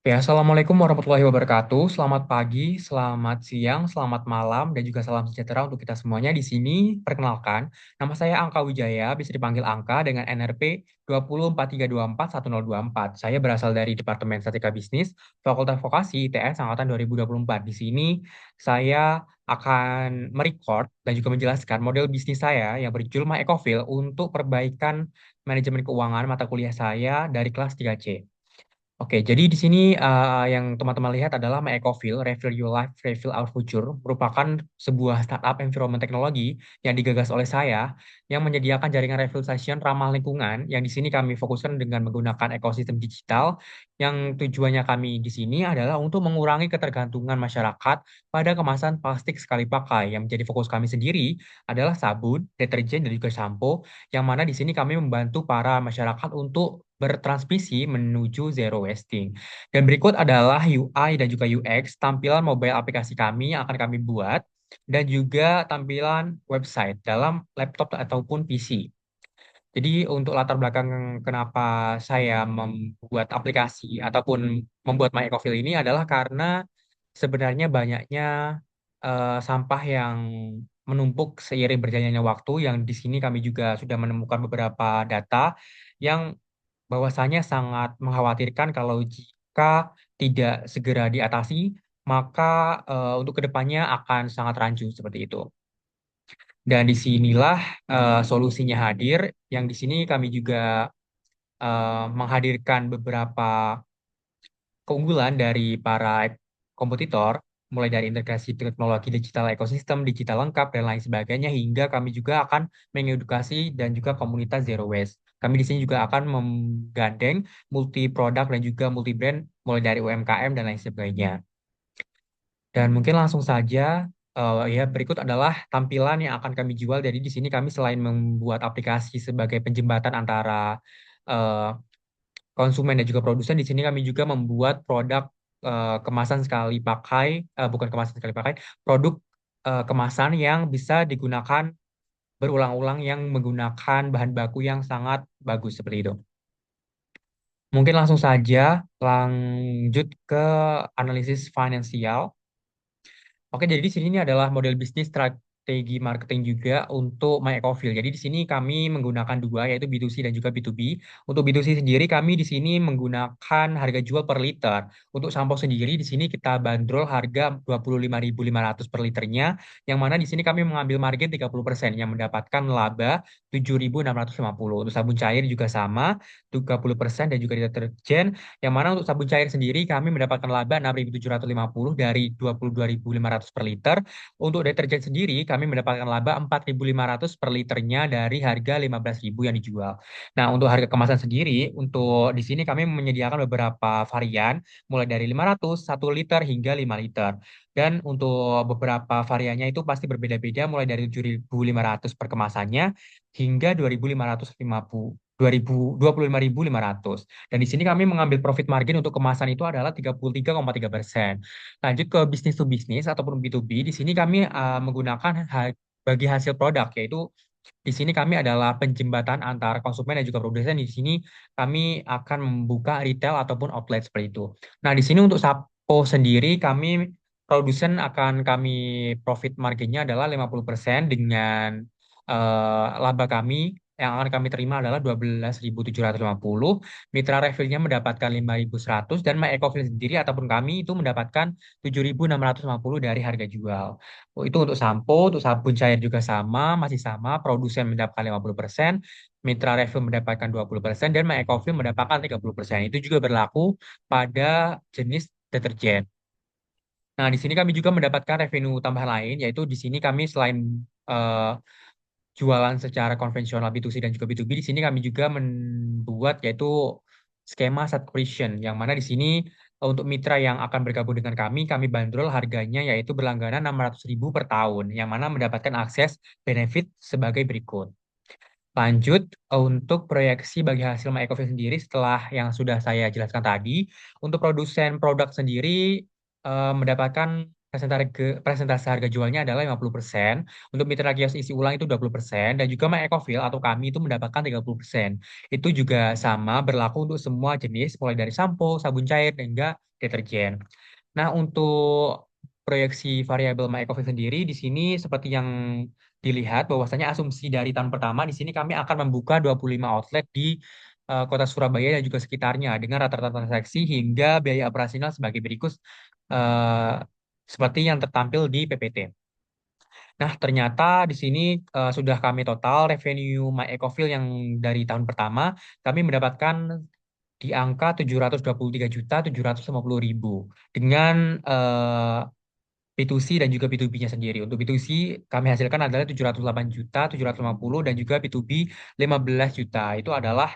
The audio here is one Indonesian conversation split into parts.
Ya, Assalamualaikum warahmatullahi wabarakatuh. Selamat pagi, selamat siang, selamat malam, dan juga salam sejahtera untuk kita semuanya di sini. Perkenalkan, nama saya Angka Wijaya, bisa dipanggil Angka dengan NRP 2043241024. Saya berasal dari Departemen Statistika Bisnis, Fakultas Vokasi ITS Angkatan 2024. Di sini saya akan merecord dan juga menjelaskan model bisnis saya yang berjudul My Ecofil untuk perbaikan manajemen keuangan mata kuliah saya dari kelas 3C. Oke, jadi di sini yang teman-teman lihat adalah My Ecofil, Refill Your Life, Refill Our Future, merupakan sebuah startup environment teknologi yang digagas oleh saya, yang menyediakan jaringan refill station ramah lingkungan, yang di sini kami fokuskan dengan menggunakan ekosistem digital, yang tujuannya kami di sini adalah untuk mengurangi ketergantungan masyarakat pada kemasan plastik sekali pakai. Yang menjadi fokus kami sendiri adalah sabun, deterjen, dan juga sampo, yang mana di sini kami membantu para masyarakat untuk bertransmisi menuju zero wasting. Dan berikut adalah UI dan juga UX, tampilan mobile aplikasi kami yang akan kami buat, dan juga tampilan website dalam laptop ataupun PC. Jadi untuk latar belakang kenapa saya membuat aplikasi ataupun membuat My Ecofil ini adalah karena sebenarnya banyaknya sampah yang menumpuk seiring berjalannya waktu, yang di sini kami juga sudah menemukan beberapa data yang bahwasanya sangat mengkhawatirkan kalau jika tidak segera diatasi, maka untuk kedepannya akan sangat rancu seperti itu. Dan disinilah solusinya hadir, yang di sini kami juga menghadirkan beberapa keunggulan dari para kompetitor, mulai dari integrasi teknologi digital ekosistem, digital lengkap, dan lain sebagainya, hingga kami juga akan mengedukasi dan juga komunitas zero waste. Kami di sini juga akan menggandeng multi produk dan juga multi brand, mulai dari UMKM dan lain sebagainya. Dan mungkin langsung saja, ya berikut adalah tampilan yang akan kami jual. Jadi di sini kami selain membuat aplikasi sebagai penjembatan antara eh, konsumen dan juga produsen, di sini kami juga membuat produk kemasan sekali pakai, bukan kemasan sekali pakai, produk kemasan yang bisa digunakan berulang-ulang, yang menggunakan bahan baku yang sangat bagus seperti itu. Mungkin langsung saja lanjut ke analisis finansial. Oke, jadi di sini ini adalah model bisnis, strategi marketing juga untuk My Ecofil. Jadi di sini kami menggunakan dua, yaitu B2C dan juga B2B. Untuk B2C sendiri kami di sini menggunakan harga jual per liter. Untuk sampo sendiri di sini kita bandrol harga 25.500 per liternya, yang mana di sini kami mengambil margin 30%, yang mendapatkan laba 7.650. Untuk sabun cair juga sama, 30%, dan juga deterjen, yang mana untuk sabun cair sendiri kami mendapatkan laba 6.750 dari 22.500 per liter. Untuk deterjen sendiri kami mendapatkan laba 4.500 per liternya dari harga 15.000 yang dijual. Nah, untuk harga kemasan sendiri, untuk di sini kami menyediakan beberapa varian, mulai dari 500, 1 liter, hingga 5 liter. Dan untuk beberapa variannya itu pasti berbeda-beda, mulai dari 7.500 per kemasannya hingga 2.550. 25.500. Dan di sini kami mengambil profit margin untuk kemasan itu adalah 33,3%. Lanjut ke bisnis to bisnis ataupun B2B, di sini kami menggunakan bagi hasil produk, yaitu di sini kami adalah penjembatan antara konsumen dan juga produsen. Di sini kami akan membuka retail ataupun outlet seperti itu. Nah, di sini untuk Sapo sendiri kami produsen akan kami profit marginnya adalah 50% dengan laba kami yang akan kami terima adalah 12.750. Mitra refillnya mendapatkan 5.100, dan My Ecofil sendiri ataupun kami itu mendapatkan 7.650 dari harga jual. Oh, itu untuk sampo. Untuk sabun cair juga sama, masih sama. Produsen mendapatkan 50%, mitra refill mendapatkan 20%, dan My Ecofil mendapatkan 30%. Itu juga berlaku pada jenis deterjen. Nah, di sini kami juga mendapatkan revenue tambahan lain, yaitu di sini kami selain eh, jualan secara konvensional B2C dan juga B2B, di sini kami juga membuat yaitu skema subscription, yang mana di sini untuk mitra yang akan bergabung dengan kami bandrol harganya yaitu berlangganan 600.000 per tahun, yang mana mendapatkan akses benefit sebagai berikut. Lanjut untuk proyeksi bagi hasil My Ecofil sendiri setelah yang sudah saya jelaskan tadi, untuk produsen produk sendiri mendapatkan presentase harga jualnya adalah 50%, untuk mitra kios isi ulang itu 20%, dan juga My Ecofil atau kami itu mendapatkan 30%. Itu juga sama berlaku untuk semua jenis, mulai dari sampo, sabun cair, dan hingga deterjen. Nah, untuk proyeksi variabel My Ecofil sendiri di sini seperti yang dilihat bahwasanya asumsi dari tahun pertama di sini kami akan membuka 25 outlet di kota Surabaya dan juga sekitarnya dengan rata-rata transaksi hingga biaya operasional sebagai berikut eh, seperti yang tertampil di PPT. Nah, ternyata di sini sudah kami total revenue My Ecofil yang dari tahun pertama kami mendapatkan di angka 723.750.000 dengan B2C dan juga B2B-nya sendiri. Untuk B2C kami hasilkan adalah 708.750 dan juga B2B 15 juta. Itu adalah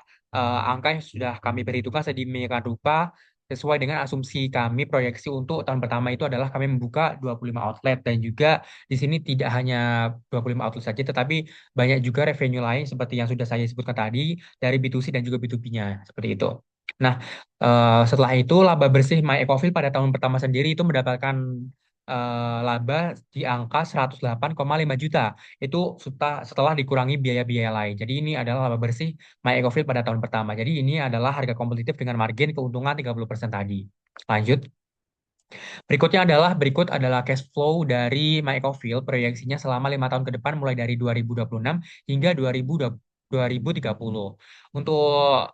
angka yang sudah kami perhitungkan sedemikian rupa sesuai dengan asumsi kami proyeksi untuk tahun pertama itu adalah kami membuka 25 outlet dan juga di sini tidak hanya 25 outlet saja tetapi banyak juga revenue lain seperti yang sudah saya sebutkan tadi dari B2C dan juga B2B-nya seperti itu. Nah, setelah itu laba bersih My Ecofil pada tahun pertama sendiri itu mendapatkan laba di angka 108,5 juta. Itu setelah dikurangi biaya-biaya lain. Jadi ini adalah laba bersih My Ecofil pada tahun pertama. Jadi ini adalah harga kompetitif dengan margin keuntungan 30% tadi. Lanjut. Berikut adalah cash flow dari My Ecofil proyeksinya selama 5 tahun ke depan mulai dari 2026 hingga 2030. Untuk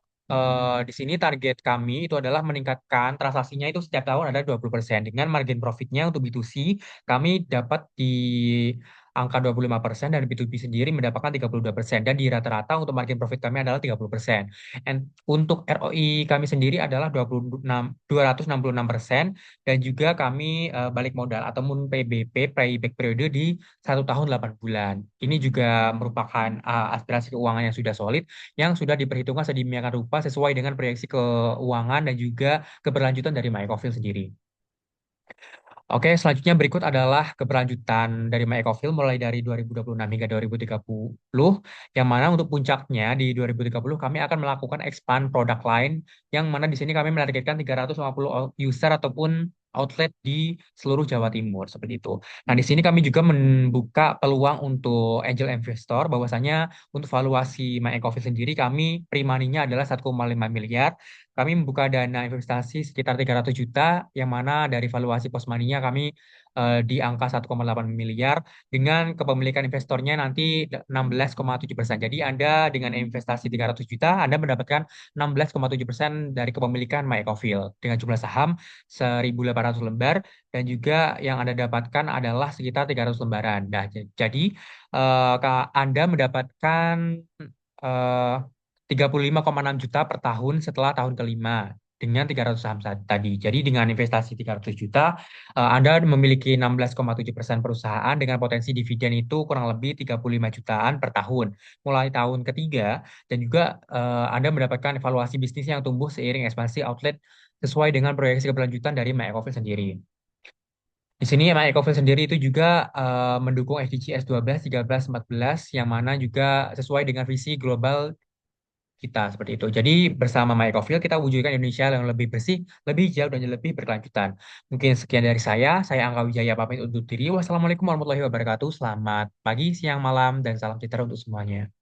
di sini target kami itu adalah meningkatkan transaksinya itu setiap tahun ada 20% dengan margin profitnya untuk B2C kami dapat di angka 25% dan B2B sendiri mendapatkan 32% dan di rata-rata untuk margin profit kami adalah 30%. And untuk ROI kami sendiri adalah 266% dan juga kami balik modal ataupun PBP payback periode di 1 tahun 8 bulan. Ini juga merupakan aspirasi keuangan yang sudah solid yang sudah diperhitungkan sedemikian rupa sesuai dengan proyeksi keuangan dan juga keberlanjutan dari MyEcoFill sendiri. Oke, selanjutnya berikut adalah keberlanjutan dari My Ecofil mulai dari 2026 hingga 2030, yang mana untuk puncaknya di 2030 kami akan melakukan expand produk line, yang mana di sini kami menargetkan 350 user ataupun outlet di seluruh Jawa Timur, seperti itu. Nah, di sini kami juga membuka peluang untuk angel investor, bahwasanya untuk valuasi My Ecofil sendiri kami primaninya adalah 1,5 miliar. Kami membuka dana investasi sekitar 300 juta, yang mana dari valuasi postmoney-nya kami di angka 1,8 miliar, dengan kepemilikan investornya nanti 16,7%. Jadi Anda dengan investasi 300 juta, Anda mendapatkan 16,7% dari kepemilikan My Ecofil dengan jumlah saham 1.800 lembar, dan juga yang Anda dapatkan adalah sekitar 300 lembaran. Nah, jadi Anda mendapatkan eh, 35,6 juta per tahun setelah tahun kelima dengan 300 saham tadi. Jadi dengan investasi 300 juta, Anda memiliki 16,7% perusahaan dengan potensi dividen itu kurang lebih 35 jutaan per tahun. Mulai tahun ketiga, dan juga Anda mendapatkan evaluasi bisnis yang tumbuh seiring ekspansi outlet sesuai dengan proyeksi keberlanjutan dari My Ecofil sendiri. Di sini My Ecofil sendiri itu juga mendukung SDGs 12, 13, 14 yang mana juga sesuai dengan visi global kita seperti itu. Jadi bersama My Ecofil kita wujudkan Indonesia yang lebih bersih, lebih hijau dan lebih berkelanjutan. Mungkin sekian dari saya Angga Wijaya pamit undur diri. Wassalamualaikum warahmatullahi wabarakatuh. Selamat pagi, siang, malam, dan salam sejahtera untuk semuanya.